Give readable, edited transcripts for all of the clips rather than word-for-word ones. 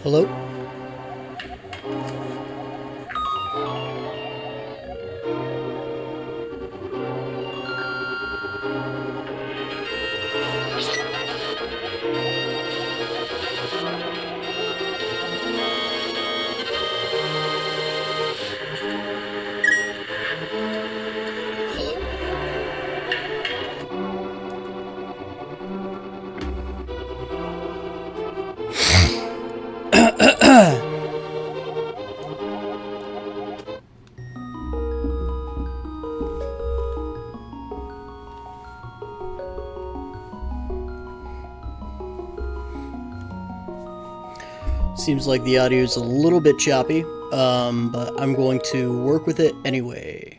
Hello? Seems like the audio is a little bit choppy, but I'm going to work with it anyway.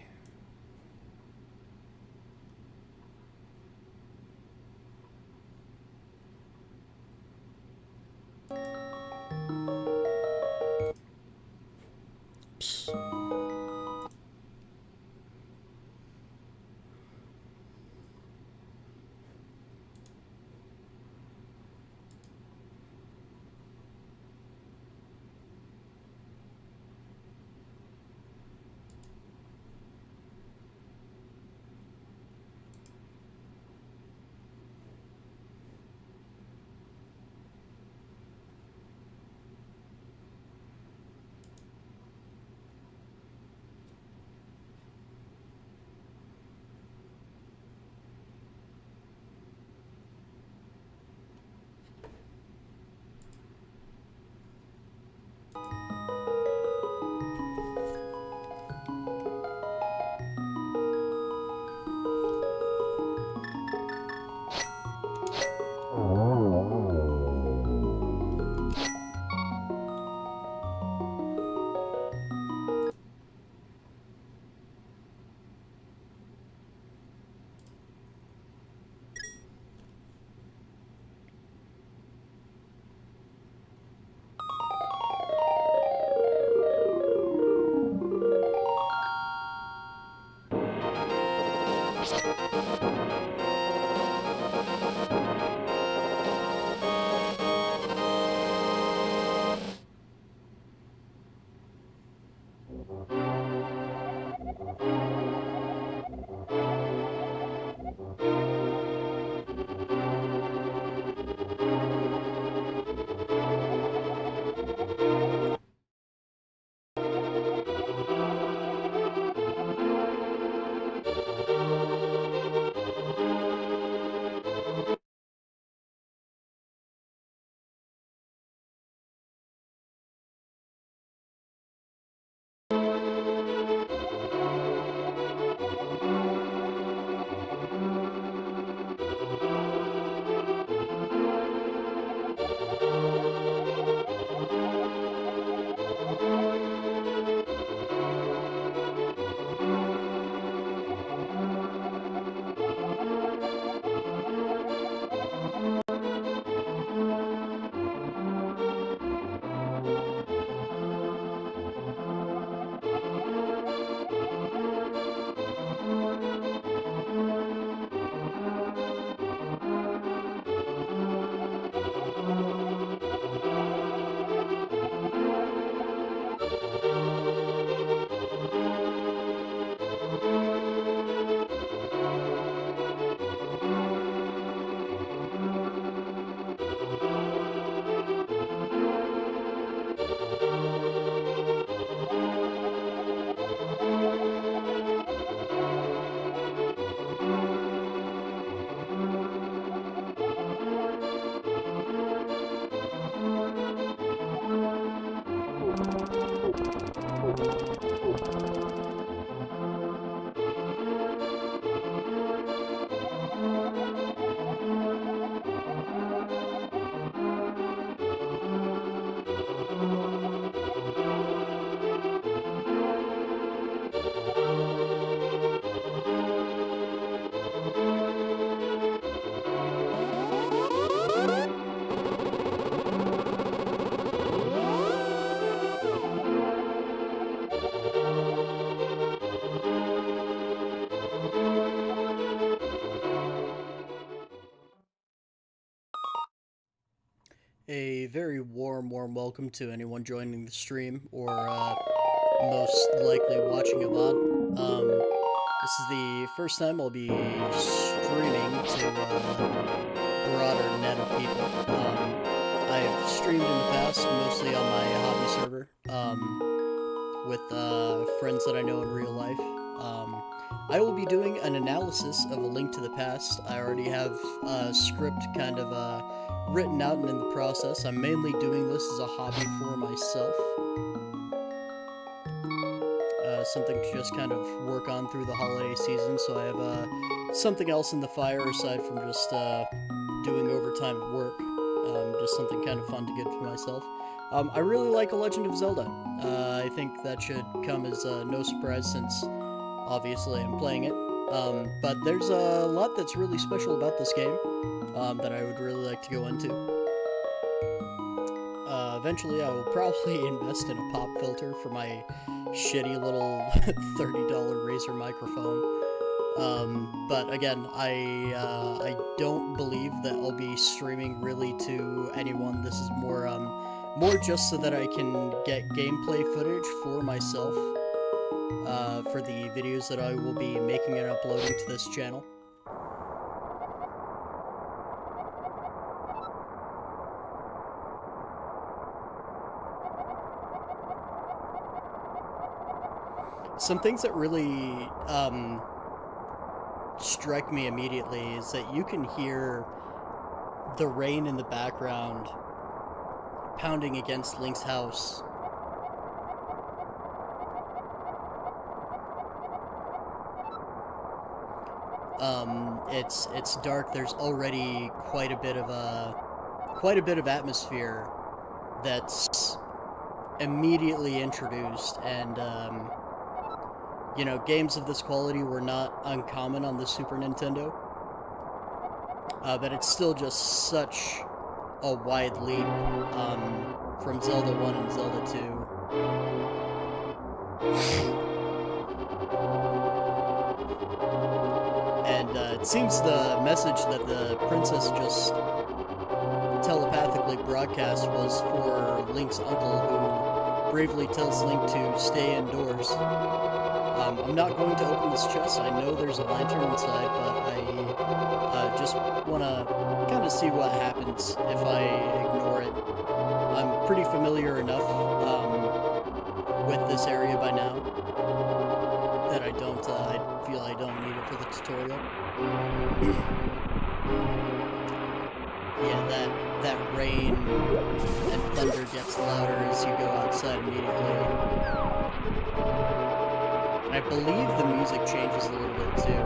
A very warm welcome to anyone joining the stream or most likely watching a VOD. This is the first time I'll be streaming to a broader net of people. I've streamed in the past, mostly on my hobby server, with friends that I know in real life. I will be doing an analysis of A Link to the Past. I already have a script kind of written out and in the process. I'm mainly doing this as a hobby for myself. Something to just kind of work on through the holiday season, so I have something else in the fire aside from just doing overtime at work. Just something kind of fun to give to myself. I really like A Legend of Zelda. I think that should come as no surprise since obviously I'm playing it. But there's a lot that's really special about this game that I would really like to go into. Eventually I will probably invest in a pop filter for my shitty little $30 Razer microphone. But again, I don't believe that I'll be streaming really to anyone. This is more just so that I can get gameplay footage for myself, for the videos that I will be making and uploading to this channel. Some things that really strike me immediately is that you can hear the rain in the background pounding against Link's house. It's dark. There's already quite a bit of atmosphere that's immediately introduced, and you know, games of this quality were not uncommon on the Super Nintendo, but it's still just such a wide leap from Zelda 1 and Zelda 2. And it seems the message that the princess just telepathically broadcast was for Link's uncle, who bravely tells Link to stay indoors. I'm not going to open this chest. I know there's a lantern inside, but I just want to kind of see what happens if I ignore it. I'm pretty familiar enough with this area by now that I feel I don't need it for the tutorial. Yeah, that rain and thunder gets louder as you go outside immediately. I believe the music changes a little bit too.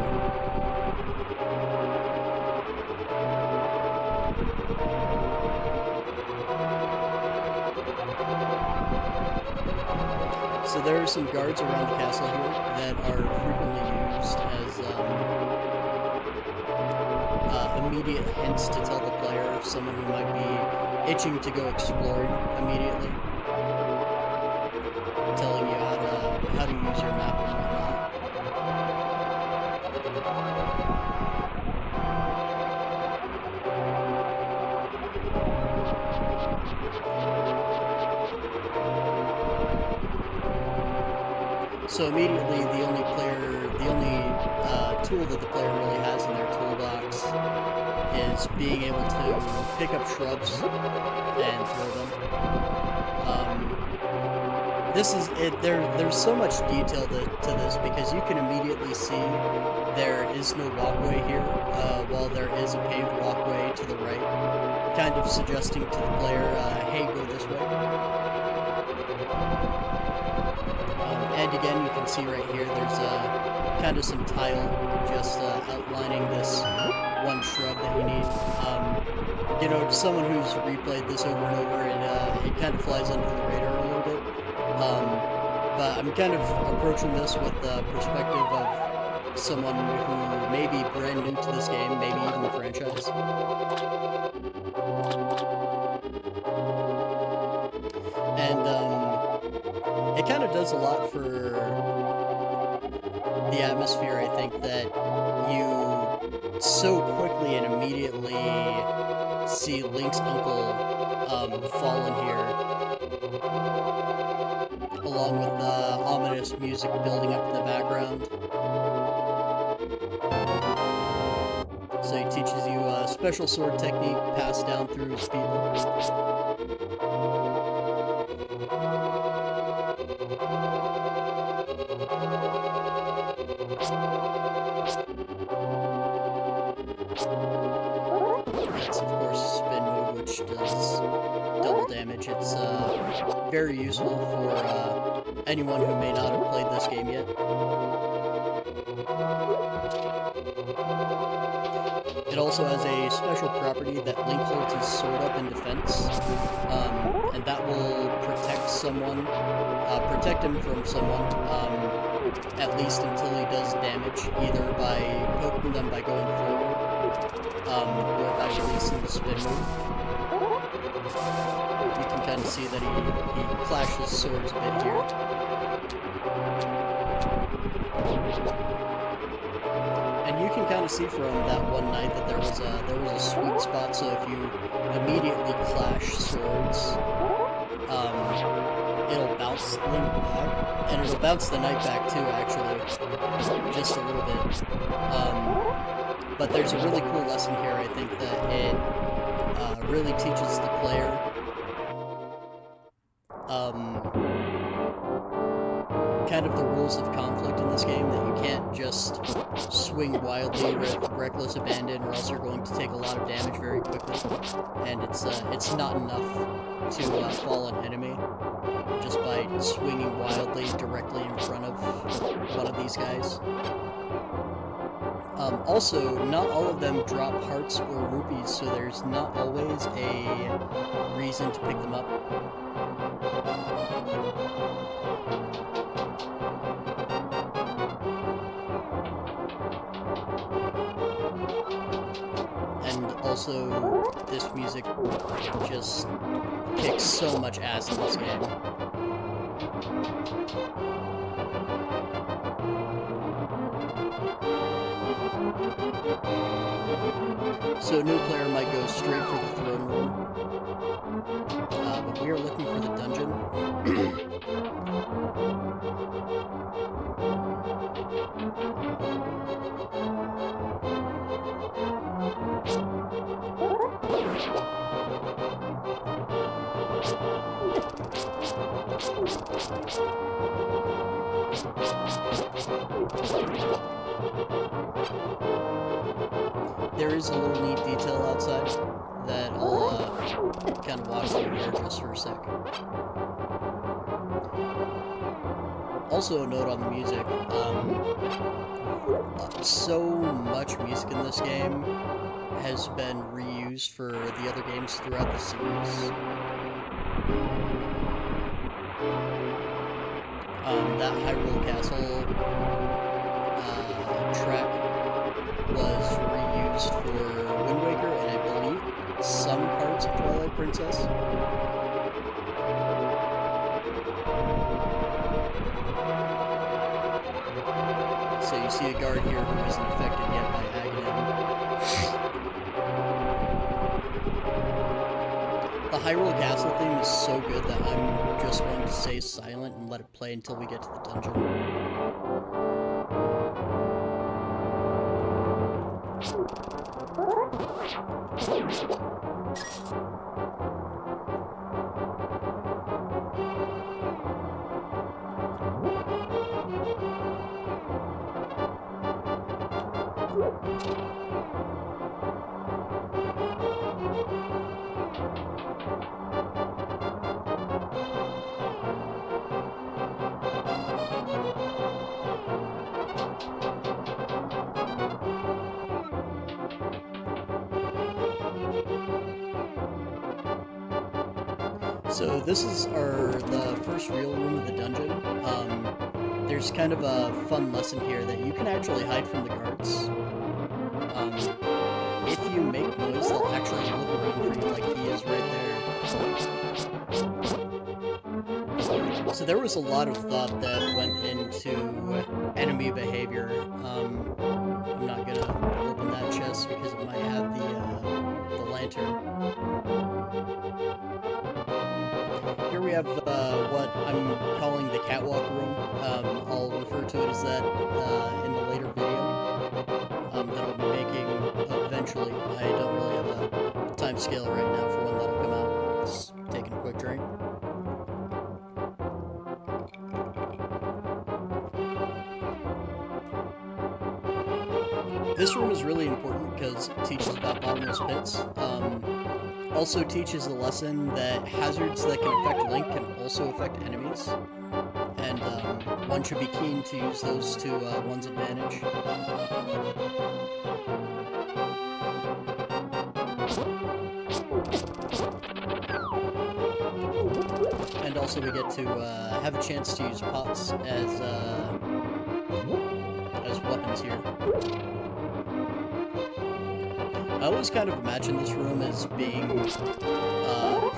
So there are some guards around the castle here that are frequently used as immediate hints to tell the player of someone who might be itching to go exploring immediately. Telling you how to use your map and whatnot. So immediately, the only tool that the player really has in their toolbox is being able to pick up shrubs and throw them. This is it. There's so much detail to this because you can immediately see there is no walkway here, while there is a paved walkway to the right, kind of suggesting to the player, hey, go this way. And again, you can see right here, there's kind of some tile just outlining this one shrub that you need. You know, someone who's replayed this over and over, it kind of flies under the radar a little bit. But I'm kind of approaching this with the perspective of someone who may be brand new to this game, maybe even the franchise. And it kind of does a lot for the atmosphere, I think, that you so quickly and immediately see Link's uncle fall in here, along with the ominous music building up in the background. So he teaches you a special sword technique passed down through his people. That's, of course, a spin move, which does double damage. It's very useful for anyone who may not have played this game yet. It also has a special property that Link holds his sword up in defense, and that will protect someone, protect him from someone, at least until he does damage, either by poking them by going forward, or by releasing the spin move. You can kind of see that he clashes swords a bit here. And you can kind of see from that one night that there was a sweet spot. So if you immediately clash swords, it'll bounce Link back, and it'll bounce the knight back too, actually, just a little bit. But there's a really cool lesson here. I think that it really teaches the player kind of the rules of conflict in this game, that you can't just swing wildly with reckless abandon, or else you're going to take a lot of damage very quickly, and it's not enough to fall an enemy just by swinging wildly directly in front of one of these guys. Also, not all of them drop hearts or rupees, so there's not always a reason to pick them up. And also, this music just kicks so much ass in this game. So a new player might go straight for the throne room, but we are looking for the dungeon. There is a little neat detail outside that I'll kind of walk through here just for a sec. Also a note on the music, so much music in this game has been reused for the other games throughout the series. That Hyrule Castle track was reused for Wind Waker, and I believe some parts of Twilight Princess. So you see a guard here who isn't affected yet by Aghanim. The Hyrule Castle theme is so good that I'm just going to stay silent and let it play until we get to the dungeon. So this is the first real room of the dungeon. There's kind of a fun lesson here that you can actually hide from the guards. If you make noise, they'll actually look around for you, like he is right there. So there was a lot of thought that went into enemy behavior. I'm not gonna open that chest because it might have the lantern. use that in the later video that I'll be making eventually. I don't really have a time scale right now for when that'll come out. Just taking a quick drink. This room is really important because it teaches about bottomless pits. Also teaches a lesson that hazards that can affect Link can also affect enemies. And one should be keen to use those to one's advantage. And also we get to have a chance to use pots as weapons here. I always kind of imagine this room as being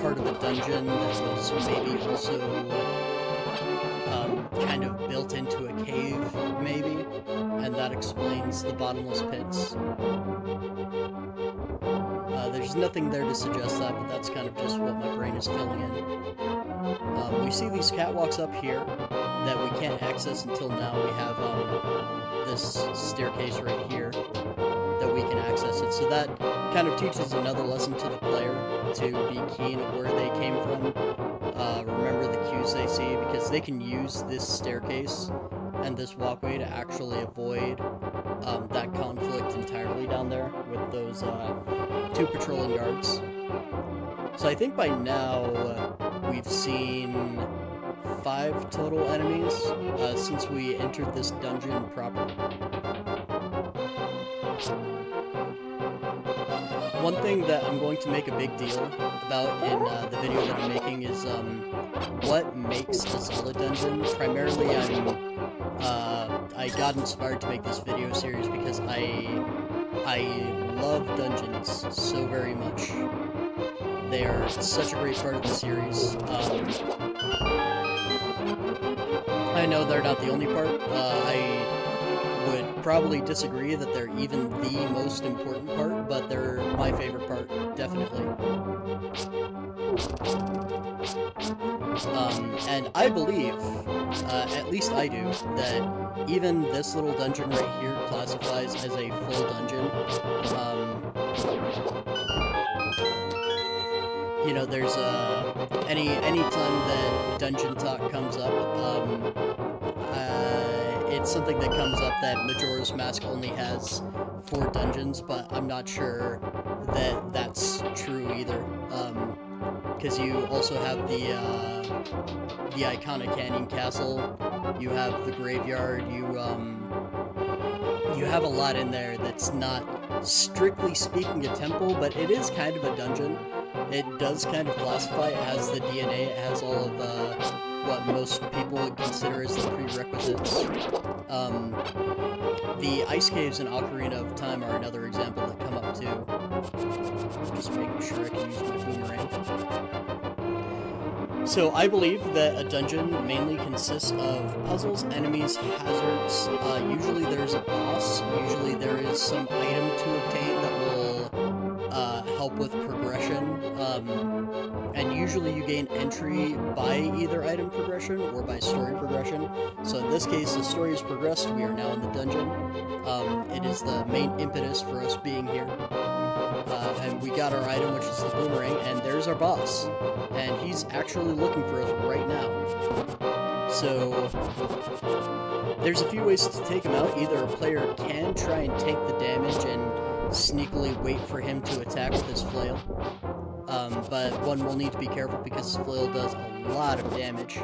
part of a dungeon that was maybe also kind of built into a cave, maybe, and that explains the bottomless pits. There's nothing there to suggest that, but that's kind of just what my brain is filling in. We see these catwalks up here that we can't access until now. We have this staircase right here that we can access it. So that kind of teaches another lesson to the player to be keen at where they came from. Remember the cues they see, because they can use this staircase and this walkway to actually avoid that conflict entirely down there with those two patrolling guards. So I think by now we've seen 5 total enemies since we entered this dungeon proper. One thing that I'm going to make a big deal about in the video that I'm making is what makes a solid dungeon. Primarily, I got inspired to make this video series because I love dungeons so very much. They are such a great part of the series. I know they're not the only part. I would probably disagree that they're even the most important part, but they're my favorite part, definitely. And I believe, at least I do, that even this little dungeon right here classifies as a full dungeon. You know, there's any time that dungeon talk comes up, it's something that comes up that Majora's Mask only has 4 dungeons, but I'm not sure that that's true either. Because you also have the iconic Canyon Castle, you have the graveyard, you have a lot in there that's not strictly speaking a temple, but it is kind of a dungeon. It does kind of classify as the DNA. It has all of what most people would consider as the prerequisites. The ice caves in Ocarina of Time are another example that come up too. Just making sure I can use my boomerang. So I believe that a dungeon mainly consists of puzzles, enemies, hazards. Usually there's a boss. Usually there is some item to obtain that will help with progression. And usually you gain entry by either item progression or by story progression. So in this case, the story has progressed. We are now in the dungeon. It is the main impetus for us being here. And we got our item, which is the boomerang, and there's our boss. And he's actually looking for us right now. So there's a few ways to take him out. Either a player can try and take the damage and sneakily wait for him to attack with his flail. But one will need to be careful because his flail does a lot of damage.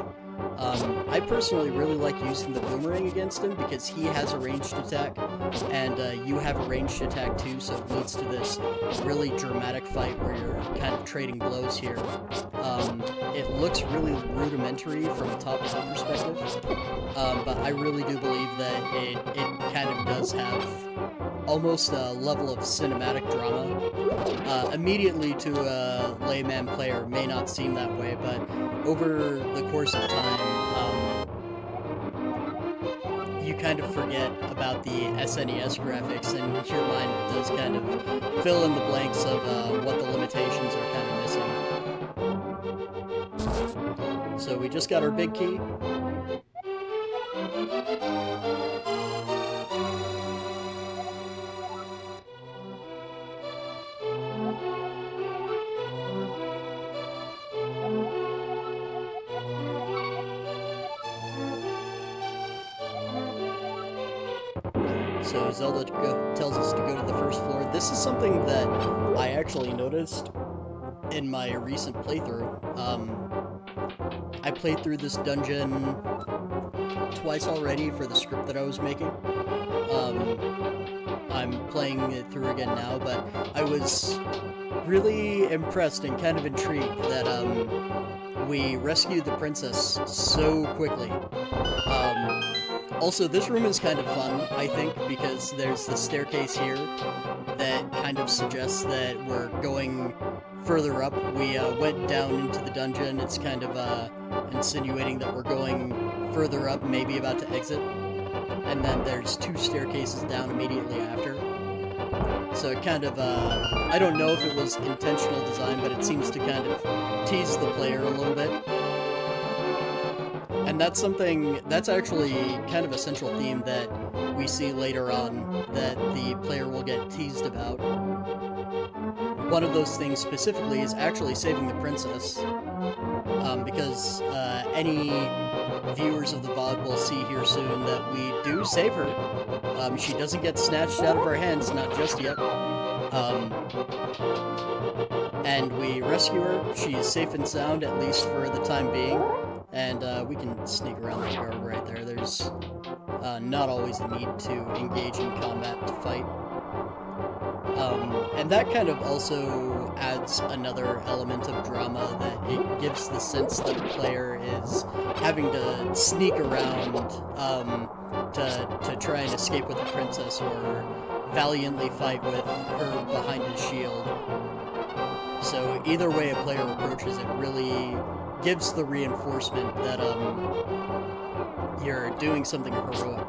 I personally really like using the boomerang against him because he has a ranged attack, and you have a ranged attack too, so it leads to this really dramatic fight where you're kind of trading blows here. It looks really rudimentary from a top-down perspective, but I really do believe that it kind of does have almost a level of cinematic drama. Immediately to a layman player may not seem that way, but over the course of time, you kind of forget about the SNES graphics, and your mind does kind of fill in the blanks of what the limitations are kind of missing. So we just got our big key. So Zelda tells us to go to the first floor. This is something that I actually noticed in my recent playthrough. I played through this dungeon twice already for the script that I was making. I'm playing it through again now, but I was really impressed and kind of intrigued that we rescued the princess so quickly. Also, this room is kind of fun, I think, because there's the staircase here that kind of suggests that we're going further up. We went down into the dungeon. It's kind of insinuating that we're going further up, maybe about to exit. And then there's 2 staircases down immediately after. So it kind of, I don't know if it was intentional design, but it seems to kind of tease the player a little bit. And that's actually kind of a central theme that we see later on that the player will get teased about. One of those things specifically is actually saving the princess, because any viewers of the VOD will see here soon that we do save her. She doesn't get snatched out of our hands, not just yet. And we rescue her. She's safe and sound, at least for the time being. And we can sneak around that guard right there. There's not always a need to engage in combat to fight. And that kind of also adds another element of drama, that it gives the sense that the player is having to sneak around to try and escape with the princess, or valiantly fight with her behind his shield. So either way a player approaches it really gives the reinforcement that you're doing something heroic,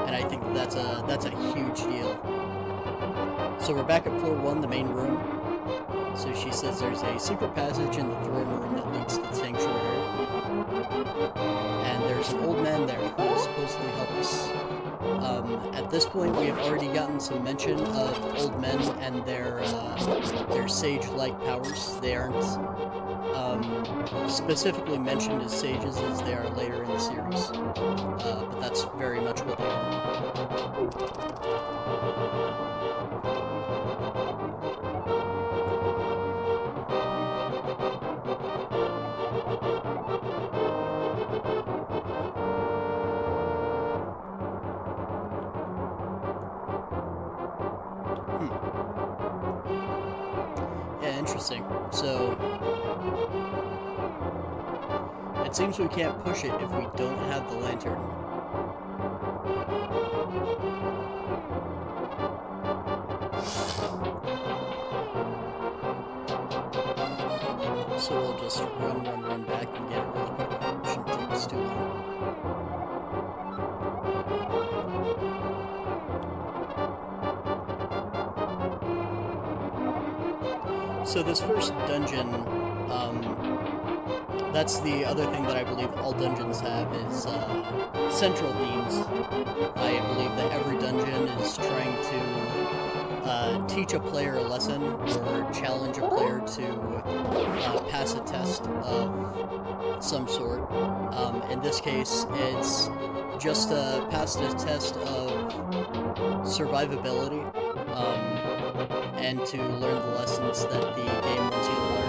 and I think that's a huge deal. So we're back at floor 1, the main room. So she says there's a secret passage in the throne room that leads to the sanctuary. And there's an old man there who will supposedly help us. At this point, we have already gotten some mention of old men and their sage-like powers. They aren't specifically mentioned as sages as they are later in the series, but that's very much what they are. Yeah, interesting. So it seems we can't push it if we don't have the lantern. So we'll just run back and get it really quick. Shouldn't take us too long. So this first dungeon, that's the other thing that I believe all dungeons have, is central themes. I believe that every dungeon is trying to teach a player a lesson, or challenge a player to pass a test of some sort. In this case, it's just pass a test of survivability, and to learn the lessons that the game wants you to learn.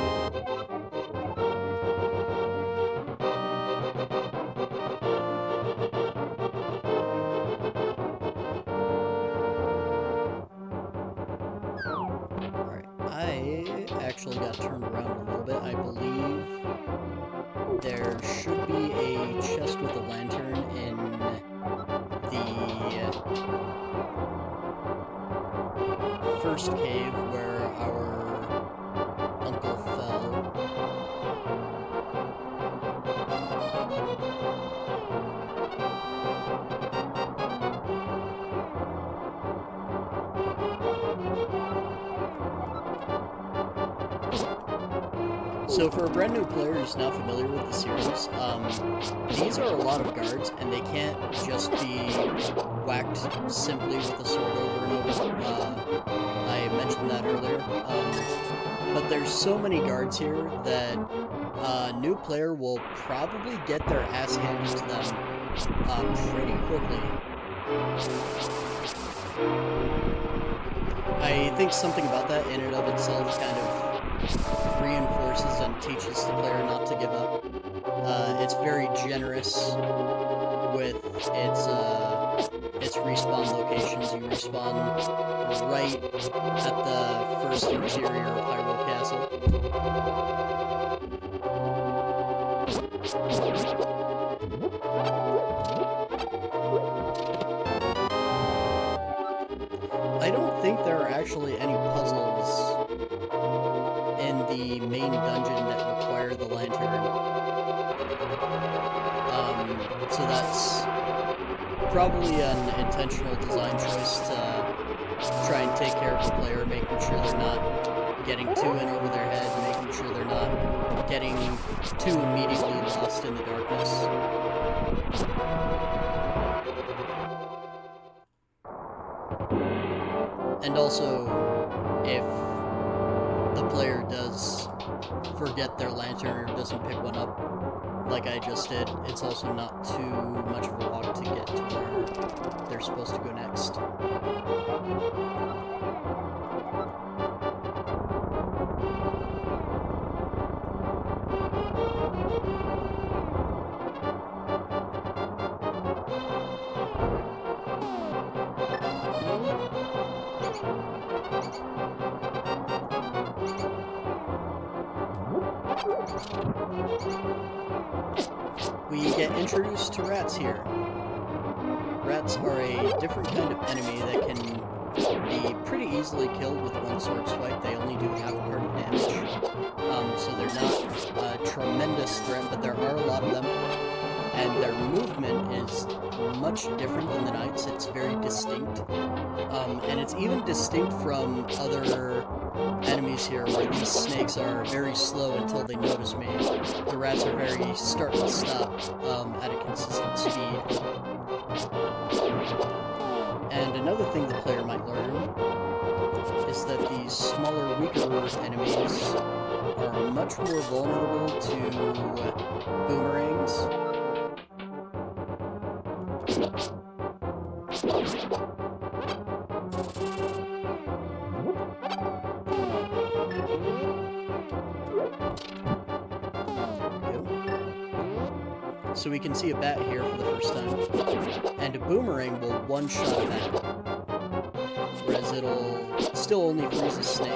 Alright, I actually got turned around a little bit. I believe there should be a chest with a lantern in the first cave where our uncle fell. So for a brand new player who's not familiar with the series, these are a lot of guards, and they can't just be whacked simply with a sword over and over. I mentioned that earlier. But there's so many guards here that a new player will probably get their ass handed to them pretty quickly. I think something about that in and of itself kind of reinforces and teaches the player not to give up. It's very generous with its respawn locations. You respawn right at the first interior of Hyrule Castle. I don't think there are actually any puzzles in the main dungeon that require the lantern. So that's probably an intentional design choice to try and take care of the player, making sure they're not getting too in over their head, making sure they're not getting too immediately lost in the darkness. And also, if the player does forget their lantern or doesn't pick one up, like I just did, it's also not too much of a walk to get to where they're supposed to go next. We get introduced to rats here. Rats are a different kind of enemy that can be pretty easily killed with one sword swipe. They only do half a heart of damage. So they're not a tremendous threat, but there are a lot of them. And their movement is much different than the knights. It's very distinct. And it's even distinct from other enemies here, where these snakes are very slow until they notice me. The rats are very start and stop at a consistent speed. And another thing the player might learn is that these smaller, weaker enemies are much more vulnerable to boomerangs. So we can see a bat here for the first time, and a boomerang will one-shot a bat, whereas it'll still only freeze a snake.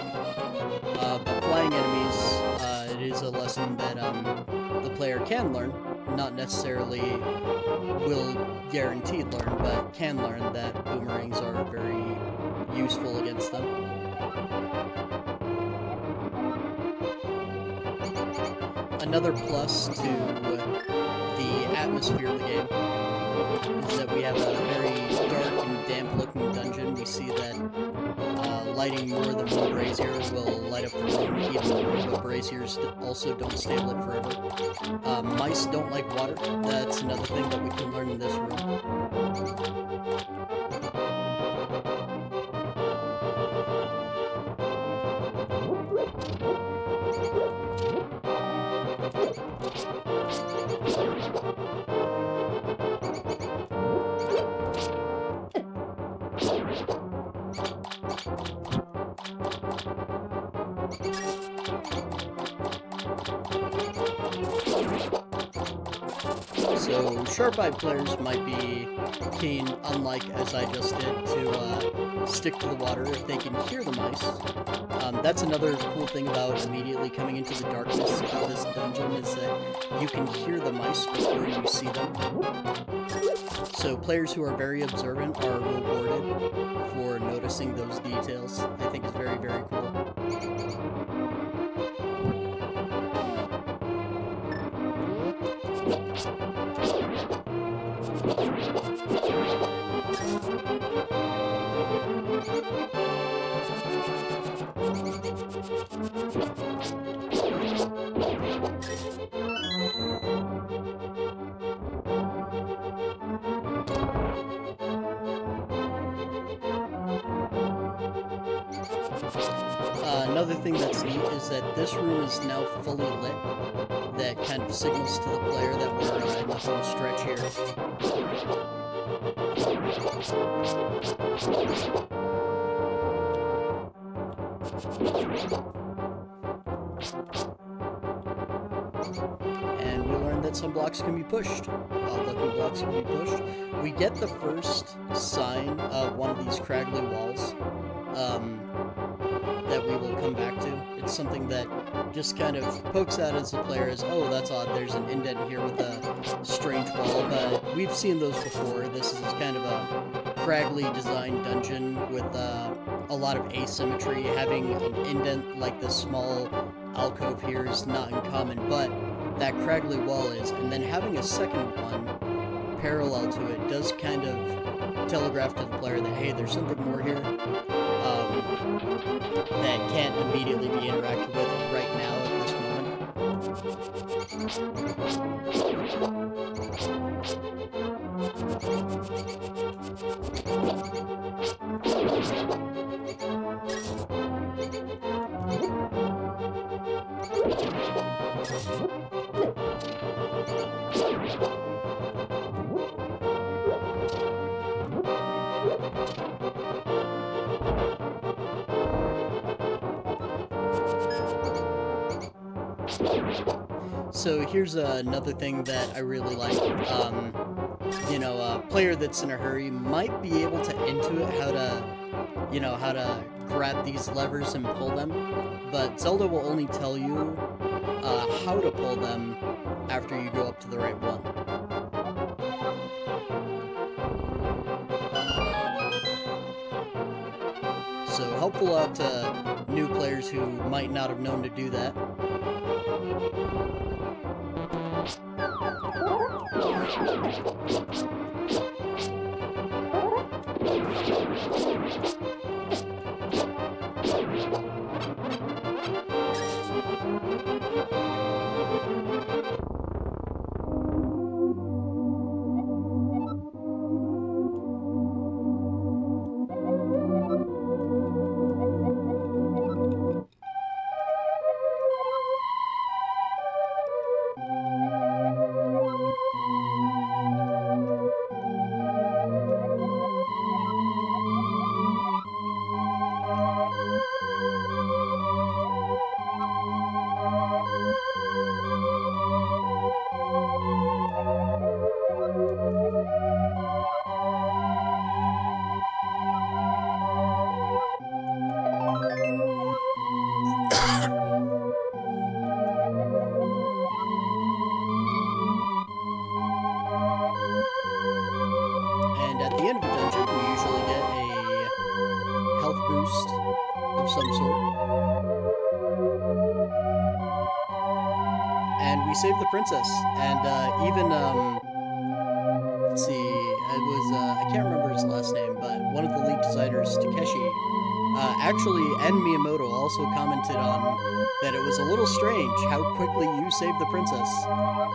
But flying enemies, it is a lesson that the player can learn, not necessarily will guaranteed learn, but can learn that boomerangs are very useful against them. Another plus to the atmosphere of the game is that we have a very dark and damp looking dungeon. We see that lighting more than one brazier will light up the room even more, but braziers also don't stay lit forever. Mice don't like water. That's another thing that we can learn in this room. So sharp-eyed players might be keen, unlike as I just did, to stick to the water if they can hear the mice. That's another cool thing about immediately coming into the darkness of this dungeon, is that you can hear the mice before you see them. So players who are very observant are rewarded for noticing those details. I think is very, very cool. Another thing that's neat is that this room is now fully lit. That kind of signals to the player that we're in the home stretch here. And we learned that some blocks can be pushed. Looking blocks can be pushed. We get the first sign of one of these craggly walls that we will come back to. It's something that just kind of pokes out as the player as, oh, that's odd, there's an indent here with a strange wall, but we've seen those before. This is kind of a craggly designed dungeon with a lot of asymmetry. Having an indent like this small alcove here is not uncommon, but that craggly wall is, and then having a second one parallel to it does kind of telegraph to the player that, hey, there's something more here that can't immediately be interacted with right now at this So here's another thing that I really like. You know, a player that's in a hurry might be able to intuit how to grab these levers and pull them, but Zelda will only tell you how to pull them after you go up to the right one. So helpful out to new players who might not have known to do that. Of some sort. And we saved the princess. And even, let's see, it was, I can't remember his last name, but one of the lead designers, Takeshi, actually, and Miyamoto also commented on that it was a little strange how quickly you saved the princess,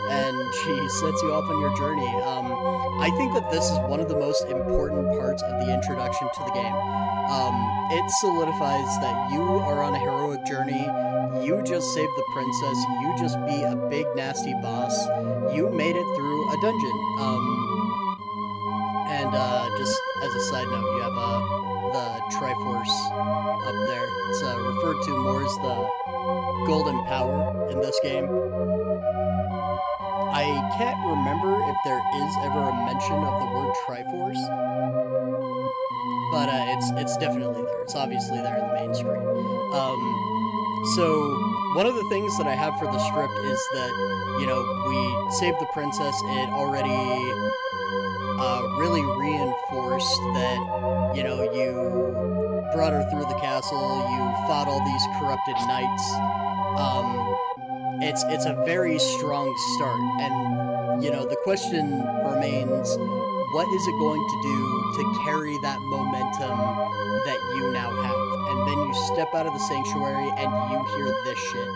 and she sets you off on your journey. I think that this is one of the most important parts of the introduction to the game. It solidifies that you are on a heroic journey, you just saved the princess, you just beat a big nasty boss, you made it through a dungeon. And just as a side note, you have the Triforce up there. It's referred to more as the Golden Power in this game. I can't remember if there is ever a mention of the word Triforce, but it's definitely there. It's obviously there in the main screen. So one of the things that I have for the script is that, you know, we saved the princess. It already really reinforced that, you know, you brought her through the castle, you fought all these corrupted knights. It's a very strong start, and, you know, the question remains, what is it going to do to carry that momentum that you now have? And then you step out of the sanctuary and you hear this shit.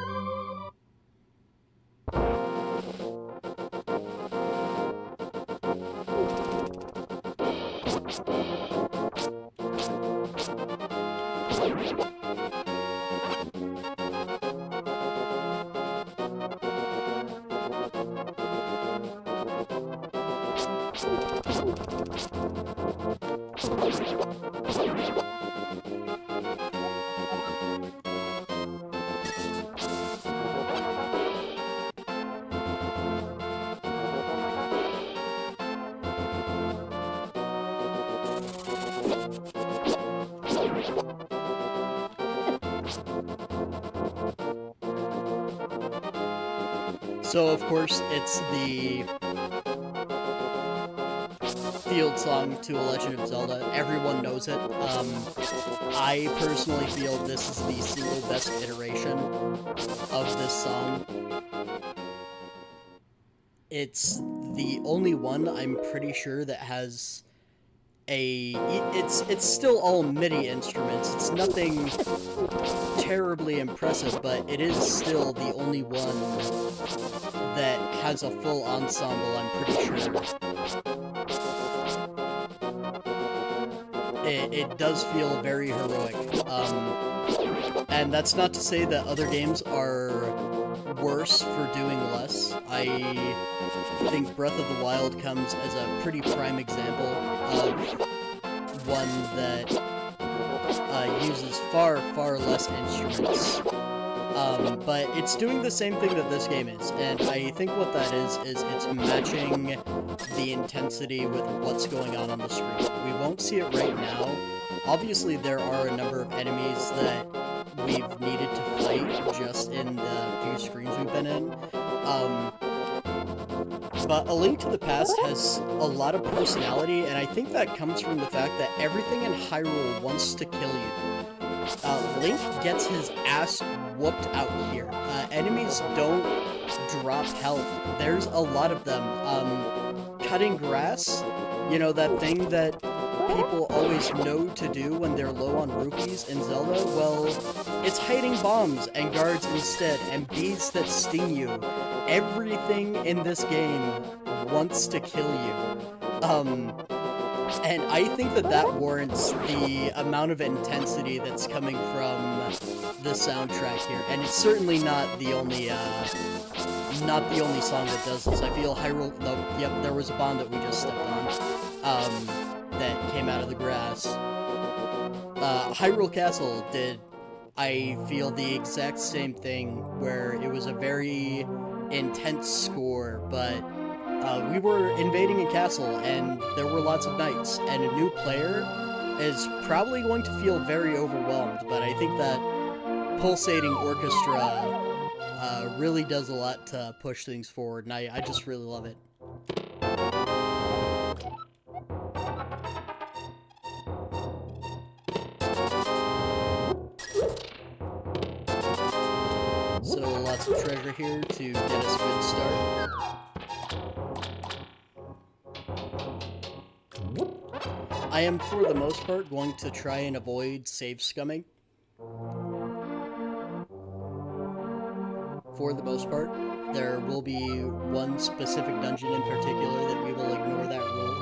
So, of course, it's the field song to A Legend of Zelda. Everyone knows it. I personally feel this is the single best iteration of this song. It's the only one, I'm pretty sure, that has it's still all MIDI instruments. It's nothing terribly impressive, but it is still the only one that has a full ensemble, I'm pretty sure. It does feel very heroic. And that's not to say that other games are worse for doing less. I think Breath of the Wild comes as a pretty prime example of one that uses far less instruments. But it's doing the same thing that this game is, and I think what that is it's matching the intensity with what's going on the screen. We won't see it right now. Obviously, there are a number of enemies that we've needed to fight just in the few screens we've been in. But A Link to the Past has a lot of personality, and I think that comes from the fact that everything in Hyrule wants to kill you. Link gets his ass whooped out here. Enemies don't drop health. There's a lot of them. Cutting grass, you know, that thing that people always know to do when they're low on rupees in Zelda, well, it's hiding bombs and guards instead, and bees that sting you. Everything in this game wants to kill you. And I think that warrants the amount of intensity that's coming from the soundtrack here. And it's certainly not the only song that does this. I feel Hyrule... Yep, there was a bomb that we just stepped on. That came out of the grass. Hyrule Castle did, I feel, the exact same thing, where it was a very intense score, but we were invading a castle, and there were lots of knights, and a new player is probably going to feel very overwhelmed, but I think that pulsating orchestra really does a lot to push things forward, and I just really love it. So lots of treasure here to get us a good start. I am, for the most part, going to try and avoid save scumming. For the most part. There will be one specific dungeon in particular that we will ignore that rule.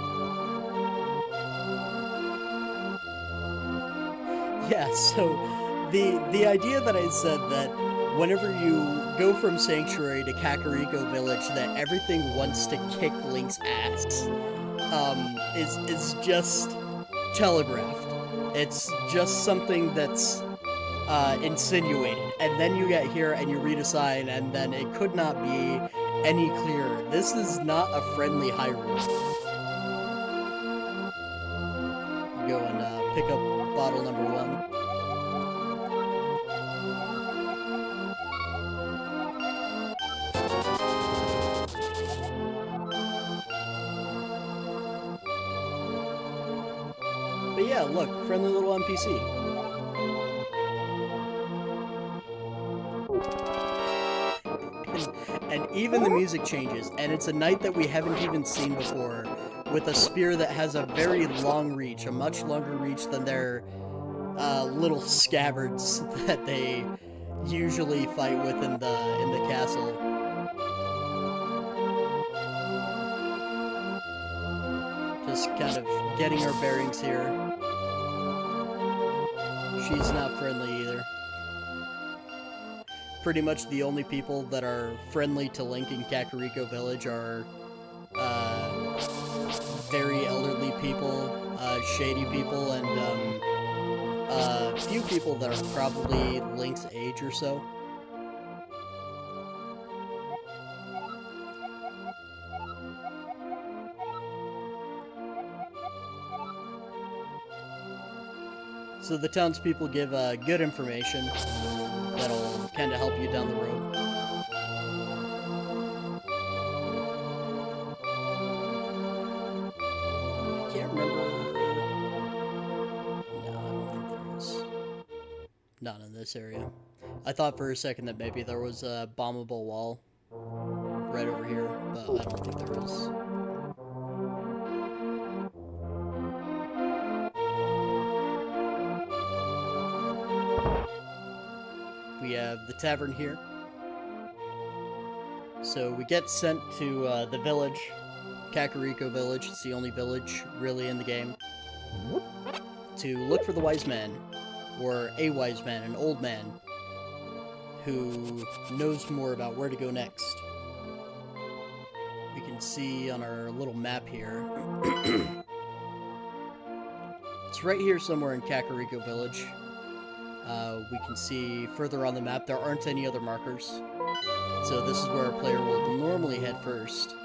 Yeah, so the idea that I said that whenever you go from Sanctuary to Kakariko Village, that everything wants to kick Link's ass, is just telegraphed. It's just something that's insinuated. And then you get here and you read a sign, and then it could not be any clearer. This is not a friendly Hyrule. Go and pick up bottle number 1. But yeah, look, friendly little NPC. And even the music changes, and it's a knight that we haven't even seen before, with a spear that has a very long reach, a much longer reach than their little scabbards that they usually fight with in the castle. Just kind of getting our bearings here. She's not friendly either. Pretty much the only people that are friendly to Link in Kakariko Village are very elderly people, shady people, and a few people that are probably Link's age or so. So the townspeople give good information that'll kind of help you down the road. this area. I thought for a second that maybe there was a bombable wall right over here, but I don't think there is. We have the tavern here. So we get sent to the village, Kakariko Village. It's the only village really in the game. To look for the wise man, or a wise man, an old man, who knows more about where to go next. We can see on our little map here. It's right here somewhere in Kakariko Village. We can see further on the map there aren't any other markers. So this is where a player will normally head first.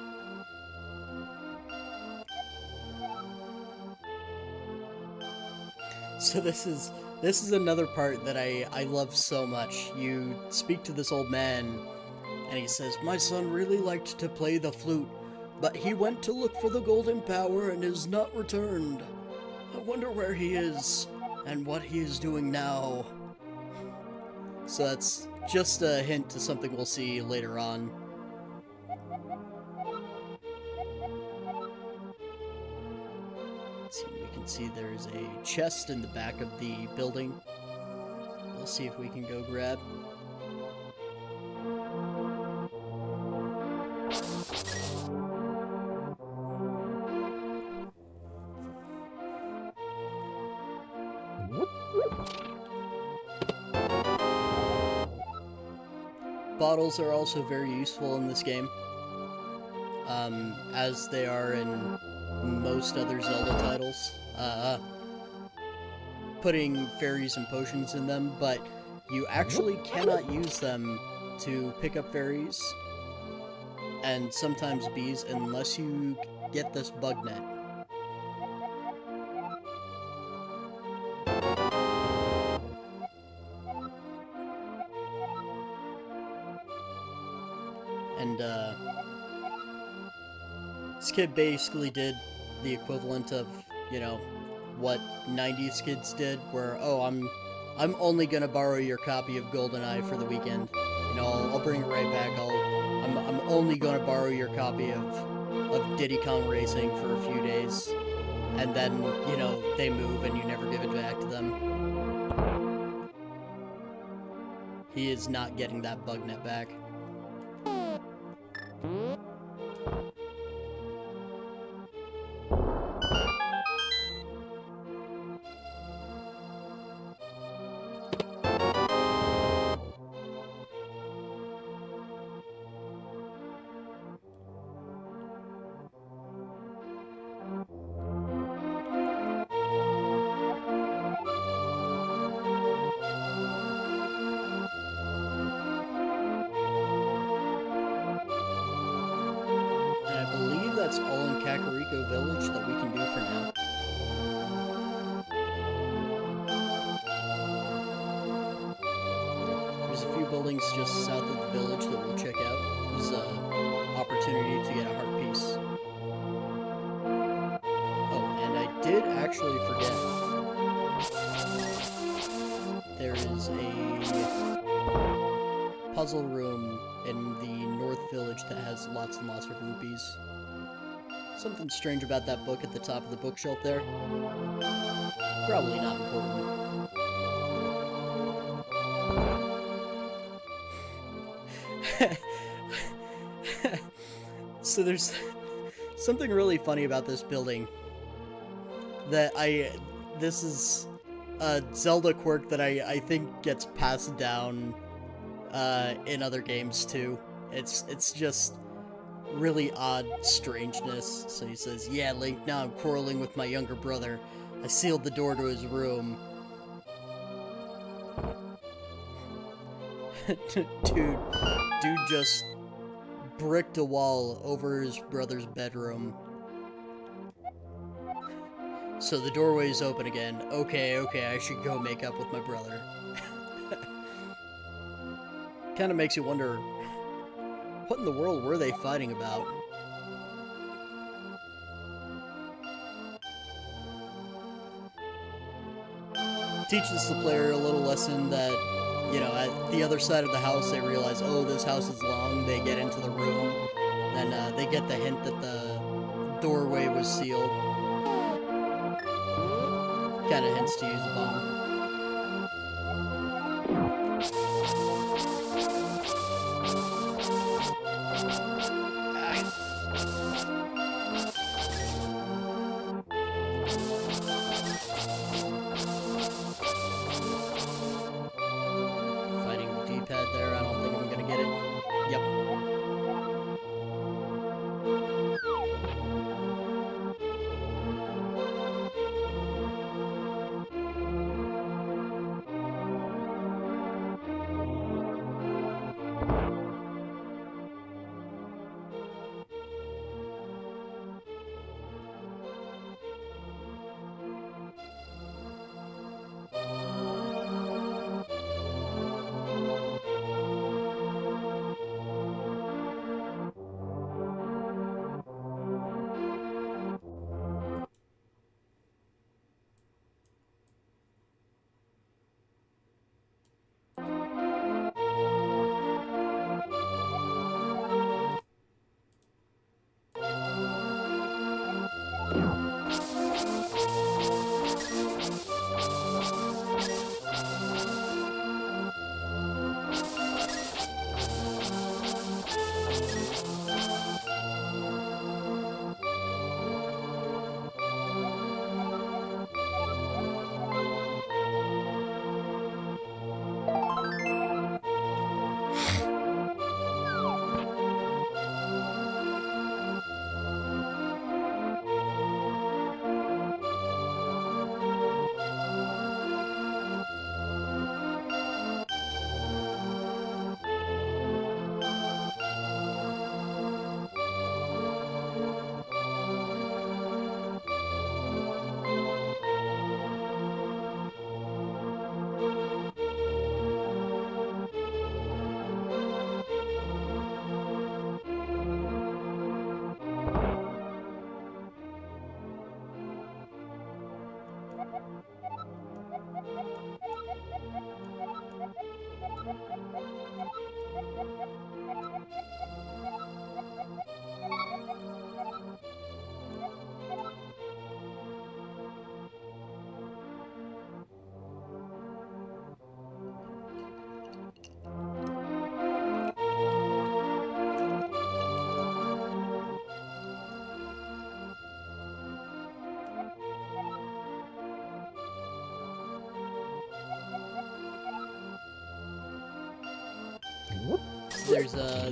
So this is another part that I love so much. You speak to this old man, and he says, "My son really liked to play the flute, but he went to look for the golden power and is not returned. I wonder where he is, and what he is doing now." So that's just a hint to something we'll see later on. Let's see, we can see there's a chest in the back of the building. We'll see if we can go grab. Bottles are also very useful in this game, as they are in most other Zelda titles. Putting fairies and potions in them, but you actually cannot use them to pick up fairies and sometimes bees unless you get this bug net. And, this kid basically did the equivalent of, you know, what 90s kids did, where, oh, I'm only gonna borrow your copy of GoldenEye for the weekend. You know, I'll bring it right back. I'm only gonna borrow your copy of Diddy Kong Racing for a few days. And then, you know, they move and you never give it back to them. He is not getting that bug net back. That's all in Kakariko Village that we can do for now. There's a few buildings just south of the village that we'll check out. There's an opportunity to get a heart piece. Oh, and I did actually forget. There is a puzzle room in the North Village that has lots and lots of rupees. Something strange about that book at the top of the bookshelf there. Probably not important. So there's something really funny about this building that this is a Zelda quirk that I think gets passed down in other games too. It's just really odd strangeness. So he says, "Yeah, Link, now I'm quarreling with my younger brother. I sealed the door to his room." Dude just bricked a wall over his brother's bedroom. So the doorway's open again. Okay, I should go make up with my brother. Kind of makes you wonder, what in the world were they fighting about? Teaches the player a little lesson that the other side of the house, they realize, oh, this house is long. They get into the room. Then they get the hint that the doorway was sealed. Kind of hints to use a bomb. Fighting the D-pad there. I don't think I'm gonna get it. Yep.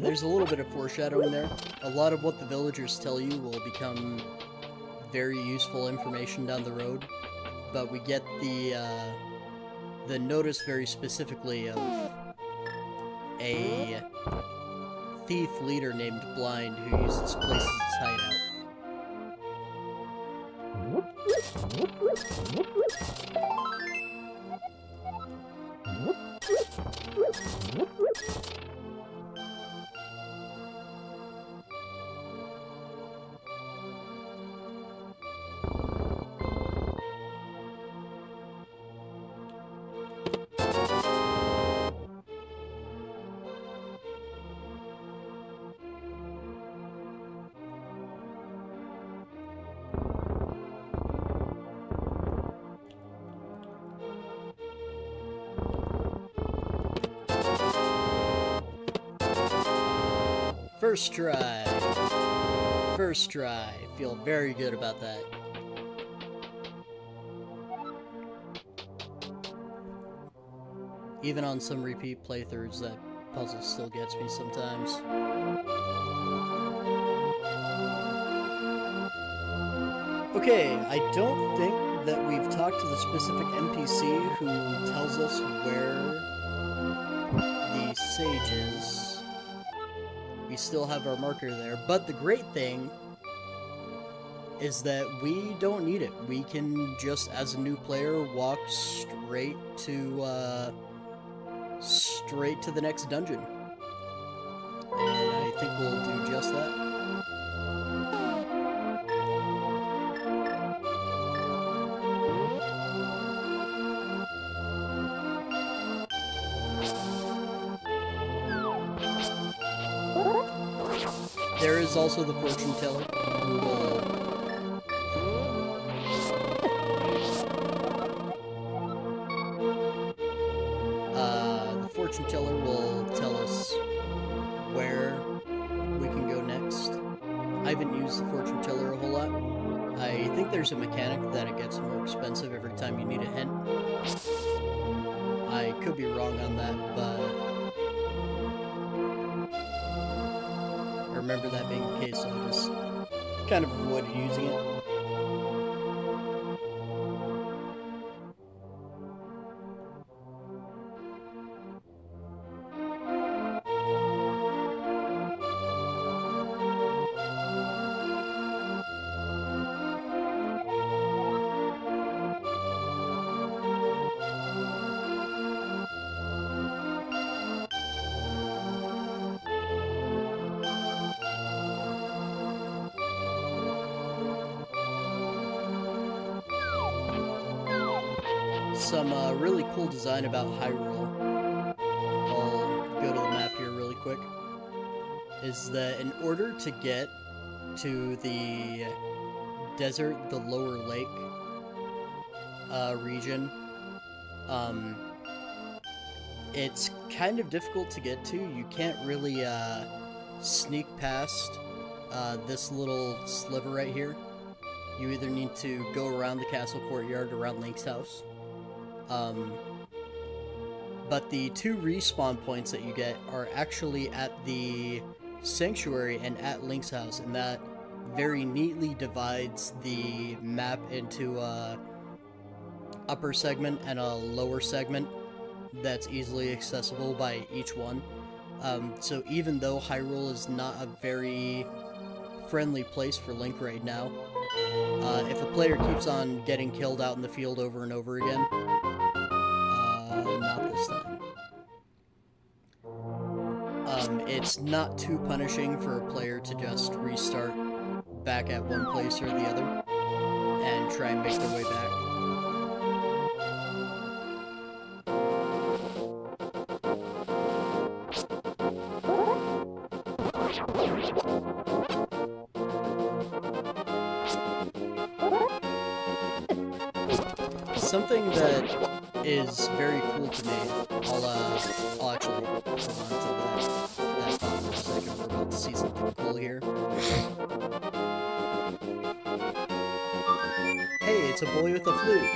There's a little bit of foreshadowing there. A lot of what the villagers tell you will become very useful information down the road, but we get the notice very specifically of a thief leader named Blind who uses this place as his hideout. First try. First try. Feel very good about that. Even on some repeat playthroughs, that puzzle still gets me sometimes. Okay, I don't think that we've talked to the specific NPC who tells us where the sage is. We still have our marker there, but the great thing is that we don't need it. We can just, as a new player, walk straight to the next dungeon. And I think we'll do just that. there is also the fortune teller who will tell us where we can go next. I haven't used the fortune teller a whole lot. I think there's a mechanic that it gets more expensive every time you need a hint. I could be wrong on that, but I remember that being the case, so I just kind of avoided using it. Some really cool design about Hyrule. I'll go to the map here really quick. Is that in order to get to the desert, the lower lake region, it's kind of difficult to get to. You can't really sneak past this little sliver right here. You either need to go around the castle courtyard, around Link's house. But the two respawn points that you get are actually at the sanctuary and at Link's house, and that very neatly divides the map into a upper segment and a lower segment that's easily accessible by each one. So even though Hyrule is not a very friendly place for Link right now, if a player keeps on getting killed out in the field over and over again, not this time. It's not too punishing for a player to just restart back at one place or the other and try and make their way back. Something that is very cool to me, I'll actually hold on to that thought for a second. We're about to see something cool here. Hey, it's a boy with a flute.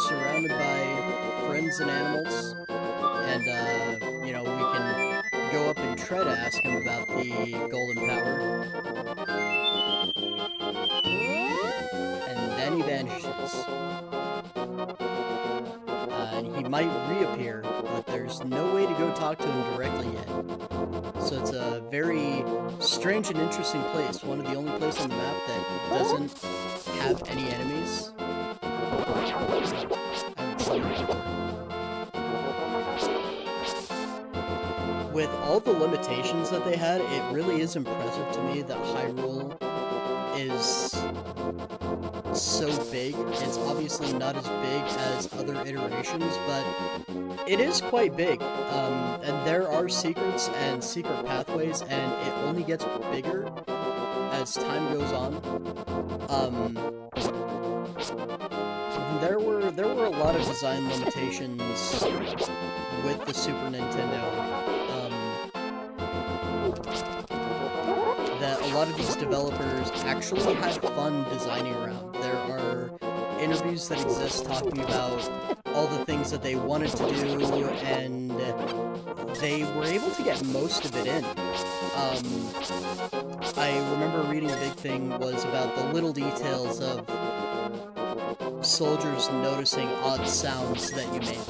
Surrounded by friends and animals, and you know, we can go up and try to ask him about the golden power. And then he vanishes. And he might reappear, but there's no way to go talk to him directly yet. So it's a very strange and interesting place. One of the only places on the map that doesn't have any enemies. With all the limitations that they had, it really is impressive to me that Hyrule is so big. It's obviously not as big as other iterations, but it is quite big. And there are secrets and secret pathways, and it only gets bigger as time goes on. There were a lot of design limitations with the Super Nintendo. That a lot of these developers actually had fun designing around. There are interviews that exist talking about all the things that they wanted to do, and they were able to get most of it in. I remember reading a big thing was about the little details of soldiers noticing odd sounds that you make,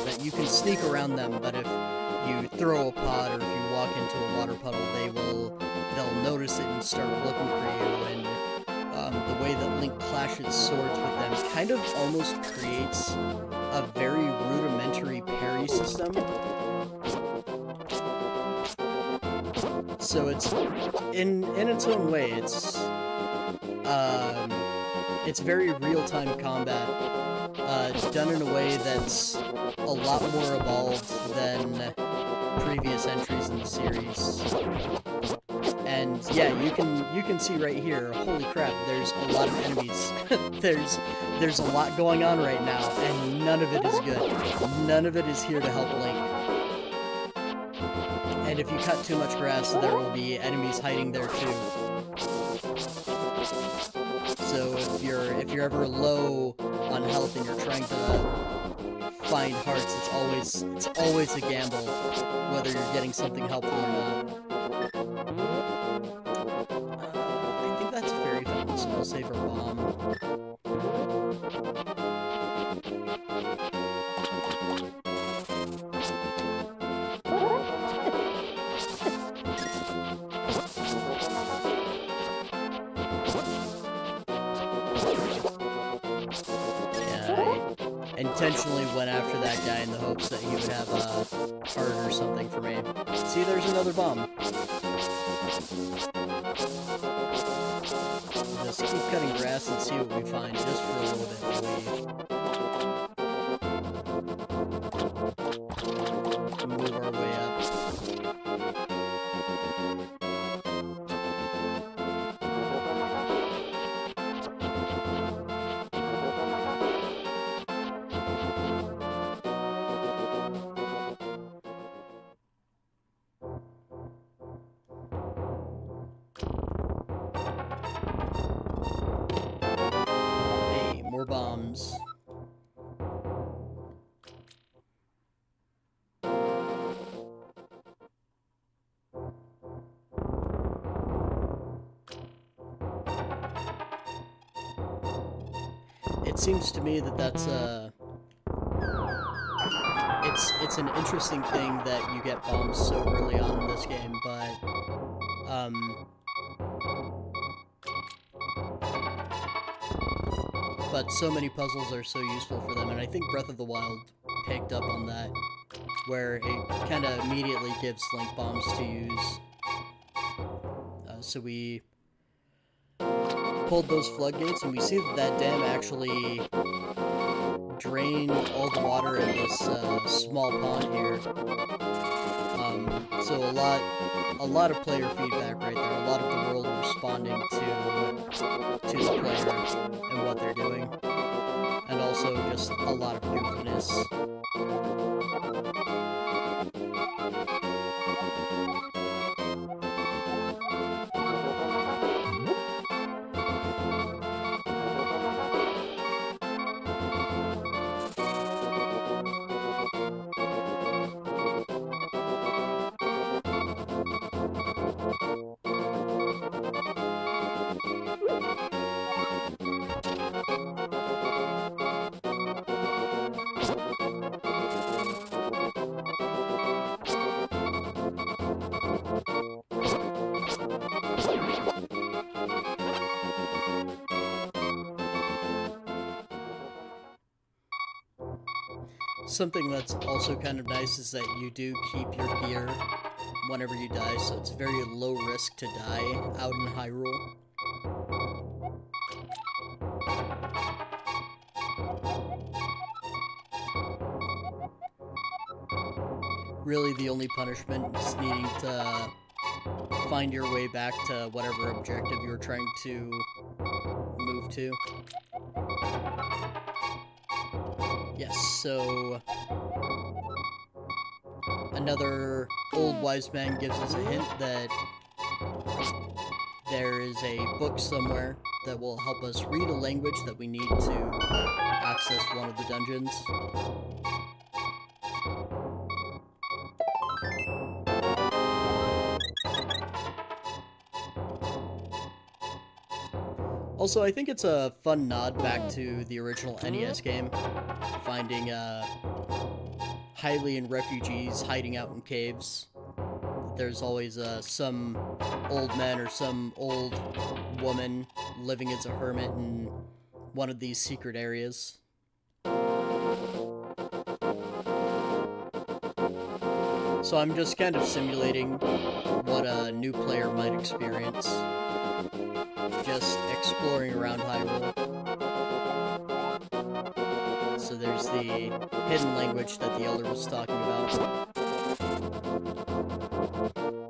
that you can sneak around them, but if you throw a pot or if you walk into a water puddle, they'll notice it and start looking for you, and the way that Link clashes swords with them kind of almost creates a very rudimentary parry system. So it's, in its own way, it's it's very real-time combat, done in a way that's a lot more evolved than previous entries in the series. And yeah, you can see right here, holy crap, there's a lot of enemies. there's a lot going on right now, and none of it is good. None of it is here to help Link. And if you cut too much grass, there will be enemies hiding there too. So if you're ever low on health and you're trying to find hearts, it's always a gamble whether you're getting something helpful or not. I think that's a fairy fountain, so I'll save our bomb. Intentionally went after that guy in the hopes that he would have a heart or something for me. See, there's another bomb. Just keep cutting grass and see what we find, just for a little bit, please. Move our way up. More bombs. It seems to me that that's it's an interesting thing that you get bombs so early on in this game, but so many puzzles are so useful for them, and I think Breath of the Wild picked up on that, where it kind of immediately gives Link bombs to use. So we pulled those floodgates, and we see that that dam actually drained all the water in this small pond here. So a lot of player feedback right there. A lot of the world responding to the player and what they're doing, and also just a lot of goofiness. Something that's also kind of nice is that you do keep your gear whenever you die, so it's very low risk to die out in Hyrule. Really, the only punishment is needing to find your way back to whatever objective you're trying to move to. Yes, so another old wise man gives us a hint that there is a book somewhere that will help us read a language that we need to access one of the dungeons. Also, I think it's a fun nod back to the original NES game, finding Hylian refugees hiding out in caves. There's always some old man or some old woman living as a hermit in one of these secret areas. So I'm just kind of simulating what a new player might experience. Just exploring around Hyrule. use the hidden language that the Elder was talking about.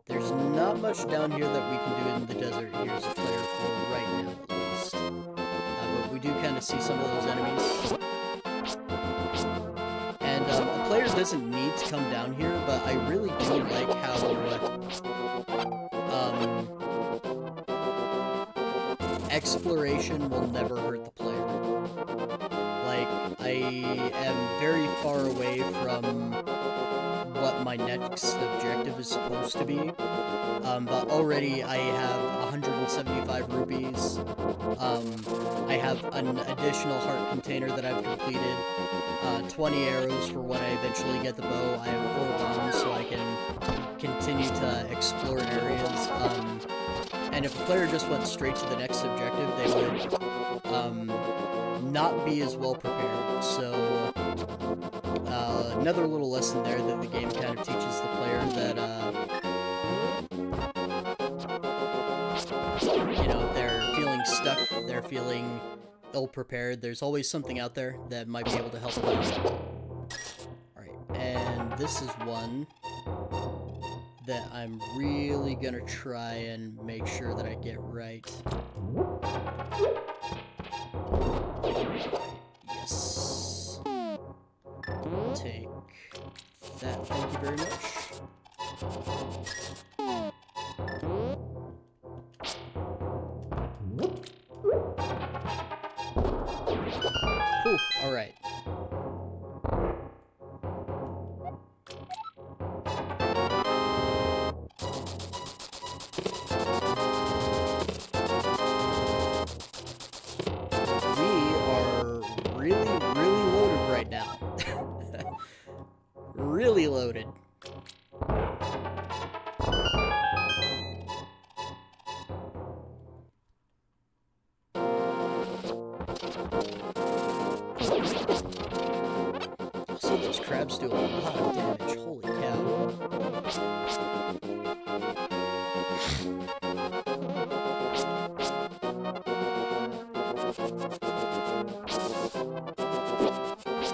There's not much down here that we can do in the desert here as a player for right now, at least. But we do kind of see some of those enemies. And a player doesn't need to come down here, but I really do like how exploration will never hurt the player. Like, I am very far away from what my next objective is supposed to be, but already I have 175 rupees. I have an additional heart container that I've completed, 20 arrows for when I eventually get the bow. I have 4 bombs so I can continue to explore areas. And if a player just went straight to the next objective, they would not be as well prepared. So another little lesson there that the game kind of teaches the player that you know, if they're feeling stuck, they're feeling ill-prepared, there's always something out there that might be able to help them out. Alright, and this is one that I'm really gonna try and make sure that I get right. Yes. Take that, thank you very much. Whew, alright. Really loaded. So those crabs do a lot of damage, holy cow.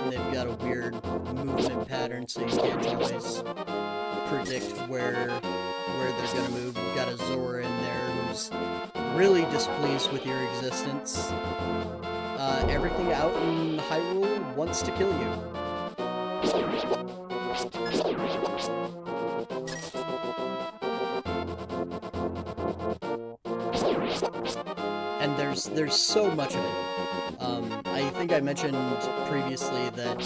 And they've got a weird movement pattern, so you can't always predict where they're gonna move. You've got a Zora in there who's really displeased with your existence. Everything out in Hyrule wants to kill you. And there's so much of it. I think I mentioned previously that,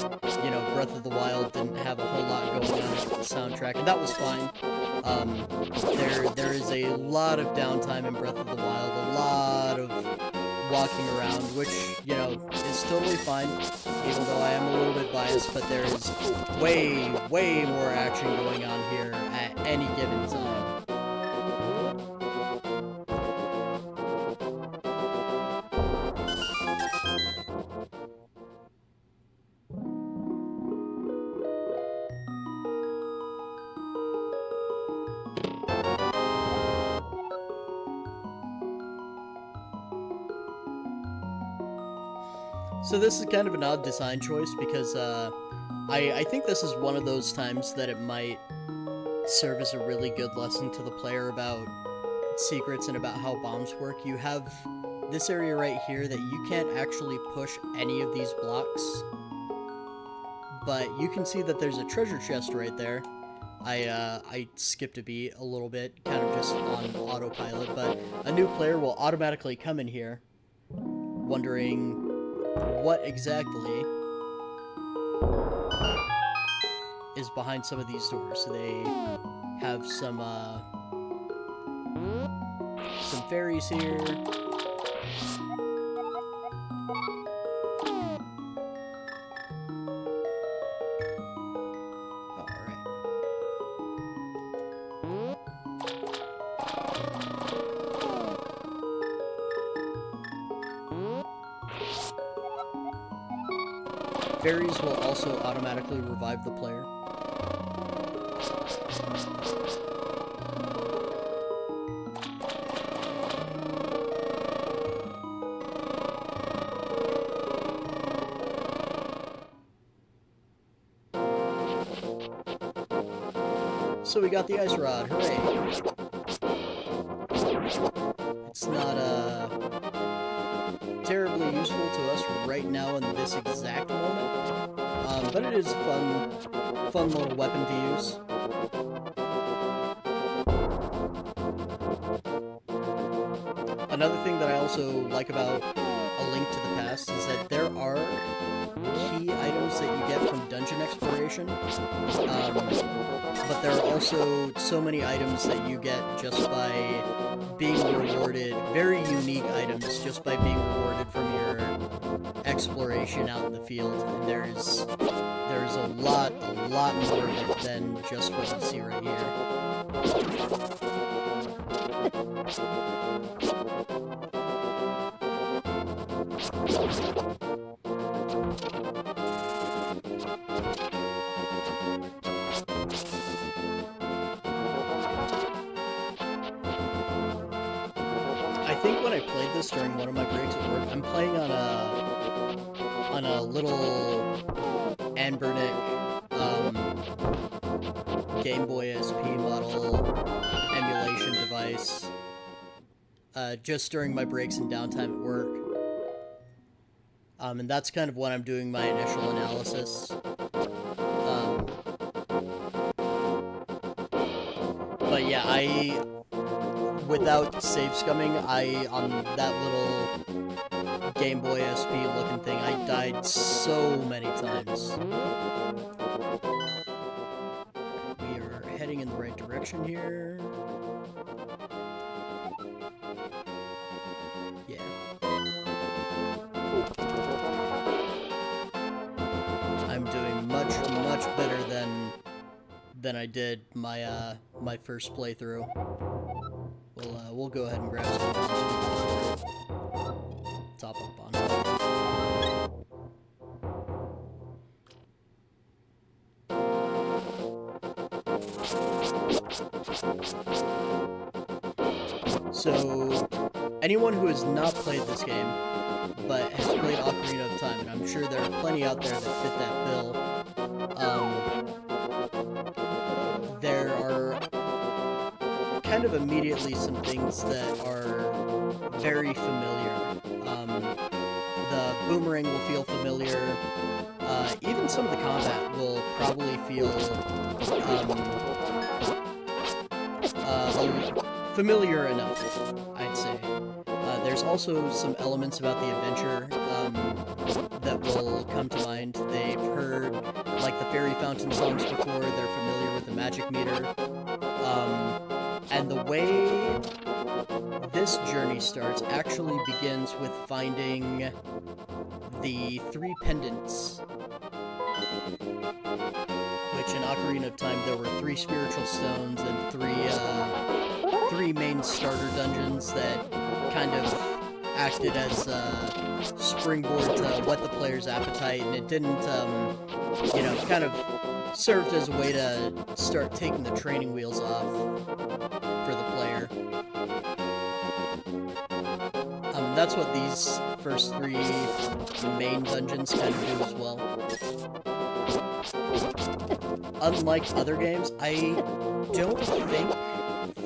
you know, Breath of the Wild didn't have a whole lot going on with the soundtrack, and that was fine. There is a lot of downtime in Breath of the Wild, a lot of walking around, which, you know, is totally fine, even though I am a little bit biased, but there is way, way more action going on here at any given time. So this is kind of an odd design choice because I think this is one of those times that it might serve as a really good lesson to the player about secrets and about how bombs work. You have this area right here that you can't actually push any of these blocks, but you can see that there's a treasure chest right there. I skipped a beat a little bit, kind of just on autopilot, but a new player will automatically come in here wondering what exactly is behind some of these doors. So they have some fairies here. Fairies will also automatically revive the player. So we got the ice rod, hooray! It's not, terribly useful to us right now in this exact moment, but it is a fun little weapon to use. Another thing that I also like about A Link to the Past is that there are key items that you get from dungeon exploration, but there are also so many items that you get just by being rewarded, very unique items just by being rewarded from your exploration out in the field, and there's a lot more of it than just what you see right here. I think when I played this during one of my breaks at work, I'm playing on a little Anbernic Game Boy SP model emulation device, just during my breaks and downtime at work. And that's kind of when I'm doing my initial analysis. But yeah, without save scumming, on that little Game Boy SP looking thing, I died so many times. We are heading in the right direction here. Yeah. I'm doing much better than I did my my first playthrough. We'll go ahead and grab some top up on it. So, anyone who has not played this game, but has played Ocarina of Time, and I'm sure there are plenty out there that fit that bill, there are kind of immediately some things that are very familiar. The boomerang will feel familiar. Even some of the combat will probably feel familiar enough, I'd say. There's also some elements about the adventure that will come to mind. They've heard, like, the fairy fountain songs before, they're familiar with the magic meter. And the way this journey starts actually begins with finding the 3 pendants, which in Ocarina of Time there were 3 spiritual stones and 3 main starter dungeons that kind of acted as a springboard to whet the player's appetite, and it didn't, you know, kind of served as a way to start taking the training wheels off for the player. That's what these first 3 main dungeons kind of do as well. Unlike other games, I don't think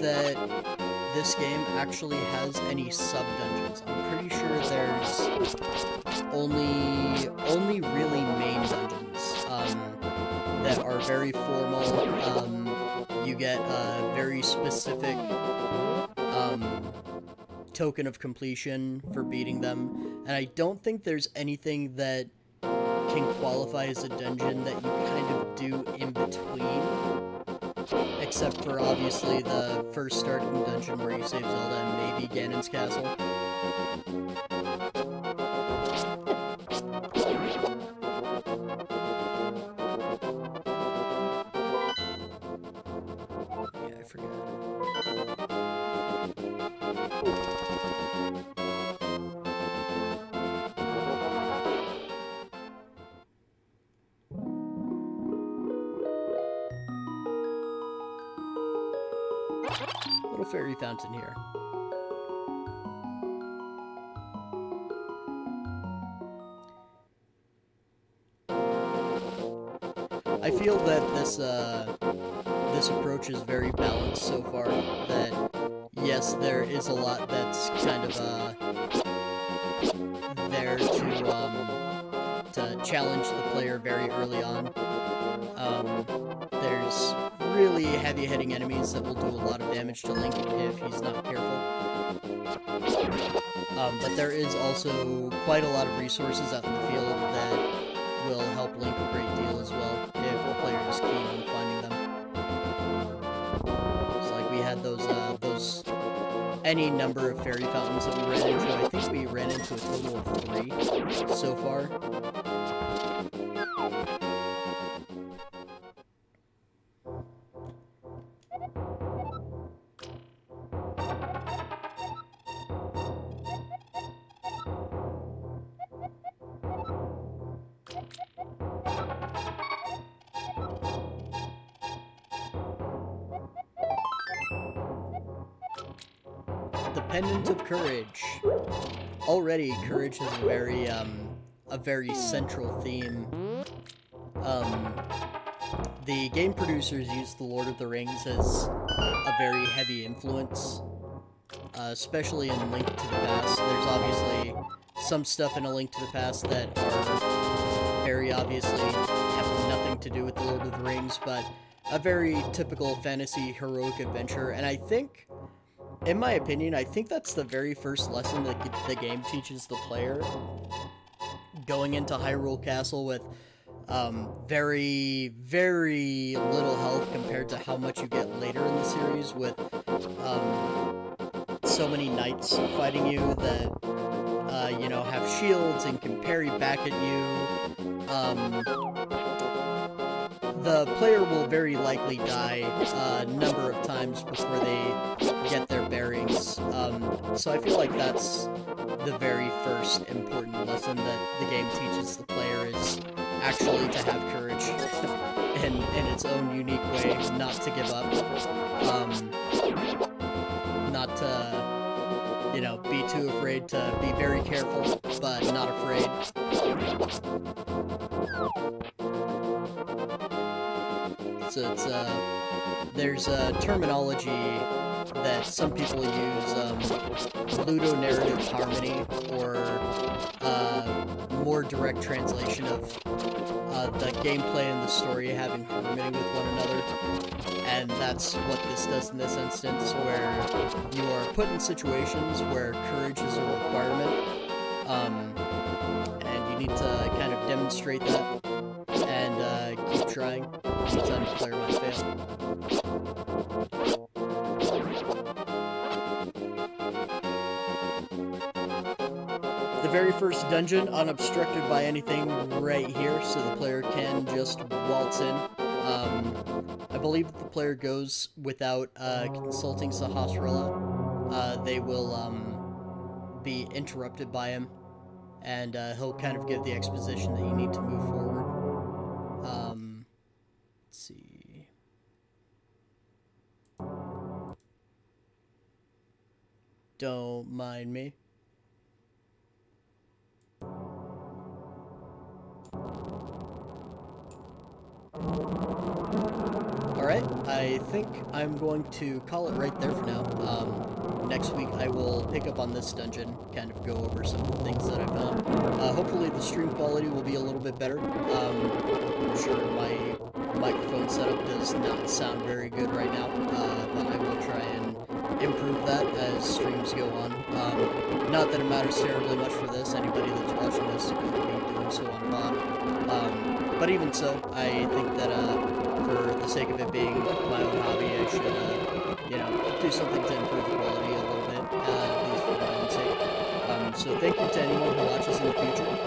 that this game actually has any sub-dungeons. I'm pretty sure there's only really main dungeons that are very formal. You get a very specific token of completion for beating them, and I don't think there's anything that can qualify as a dungeon that you kind of do in between, except for obviously the first starting dungeon where you save Zelda and maybe Ganon's castle. Yeah, I forgot. Little fairy fountain here. I feel that this this approach is very balanced so far. That yes, there is a lot that's kind of there to challenge the player very early on. There's really heavy-hitting enemies that will do a lot of damage to Link if he's not careful. But there is also quite a lot of resources out in the field that will help Link a great deal as well if the player is keen on finding them. So like we had those any number of fairy fountains that we ran into. I think we ran into a total of 3 so far. The Pendant of Courage. Already, courage is a very central theme. The game producers used The Lord of the Rings as a very heavy influence, especially in Link to the Past. There's obviously some stuff in A Link to the Past that are very obviously have nothing to do with The Lord of the Rings, but a very typical fantasy heroic adventure, and I think, in my opinion, I think that's the very first lesson that the game teaches the player. Going into Hyrule Castle with very, very little health compared to how much you get later in the series with so many knights fighting you that, you know, have shields and can parry back at you. The player will very likely die a number of times before they get their bearings. So I feel like that's the very first important lesson that the game teaches the player is actually to have courage in its own unique way, not to give up, not to, you know, be too afraid to be very careful, but not afraid. So it's, there's a terminology that some people use, ludonarrative harmony, or more direct translation of the gameplay and the story having harmony with one another. And that's what this does in this instance, where you are put in situations where courage is a requirement, and you need to kind of demonstrate that and keep trying. Anytime the player might fail. The very first dungeon, unobstructed by anything right here, so the player can just waltz in. I believe if the player goes without consulting Sahasrara, they will be interrupted by him, and he'll kind of give the exposition that you need to move forward. Let's see. Don't mind me. Alright, I think I'm going to call it right there for now. Next week I will pick up on this dungeon, kind of go over some of the things that I've done. Hopefully the stream quality will be a little bit better. I'm sure my microphone setup does not sound very good right now, but I will try and improve that as streams go on. Not that it matters terribly much for this, anybody that's watching this could be doing so on VOD. But even so, I think that for the sake of it being my own hobby, I should, you know, do something to improve the quality a little bit, at least for my own sake. So thank you to anyone who watches in the future.